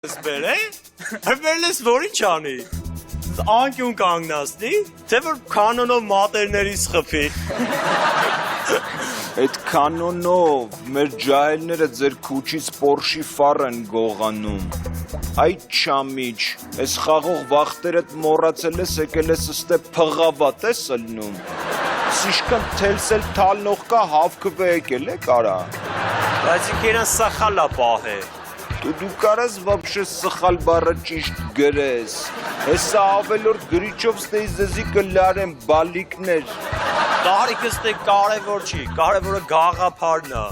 Սպեր է, հրվերլես որի չանի, անկյուն կանգնասնի, թե որ կանոնով մատերներից խփի։ Այդ կանոնով մեր ջահելները ձեր քուչից Պորշի ֆար են գողանում։ Այդ չամիչ, այս խաղող վախտերդ մոռացել ես եկել ես ստե փղավատ ես ըլնում։ Սիշկան թելսել թալնող կա հավքվե եկել է կարա։ Բայց ինքերան սախալա պահ է։ Դու կարաս вообще սխալ բառը ճիշտ գրես։ Հեսա ավելորդ գրիչով ստեի զեզի կլարեմ բալիկներ։ Տարիքը ստե կարևոր չի, կարևորը գաղափարն է։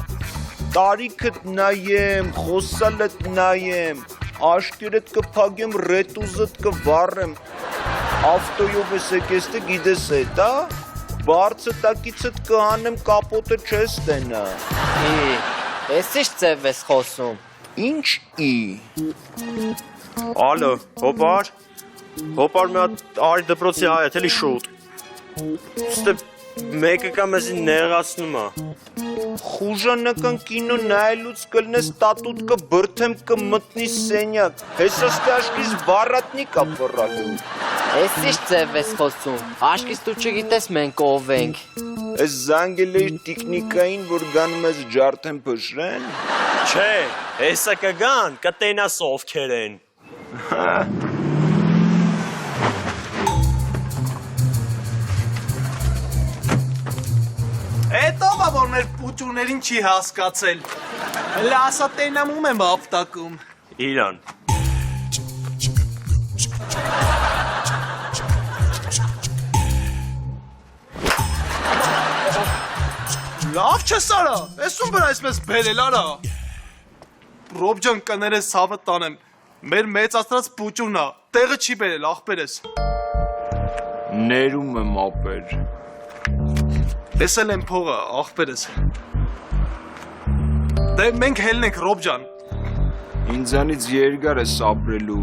Տարիքդ նայեմ, խոսալդ նայեմ, աշկերդ կփագեմ, ռետուզդ կվառեմ, ավտոյով ես եկեստը գիդես է, դա, բարձը տակիցդ կհանեմ, կապոտը չես տենա։ Ես ինչ ձև ես խոսում։ Ինչ ի։ Ալո, հոպար մի հատ արի դպրոցի հայ է, թելի շուտ։ Ստե մեկը կա մեզի նեղացնում է։ Խուժանական կինո նայելուց կլնես տատուտ կբրթեմ կմտնի սենյակ, հեսաստե աշկիս վարատնի կա վռալու։ Ես ինչ ձև ես խոսում։ Աշկից դու չգիտես մենք ով ենք։ Ես զանգել էի տիկնիկային, որ գանում ես ջարդեն փշրեն։ Չէ, հեսա կգան, կտենաս ովքեր են։ Էտո բա որ մեր պուճուներին չի հասկացել։ Հələ ասա տենամում եմ ապտակում։ Իրան։ Լավ չես արա, ես ում վրա այսպես բերել արա։ Ռոբ ջան կներես ցավը տանեմ։ Մեր մեծացած պուճունն է, տեղը չի բերել ախպերես։ Ներում եմ ապեր։ Տեսել եմ փողը ախպերես։ Դե մենք հելնենք Ռոբ ջան։ Ինձանից երկար ես ապրելու։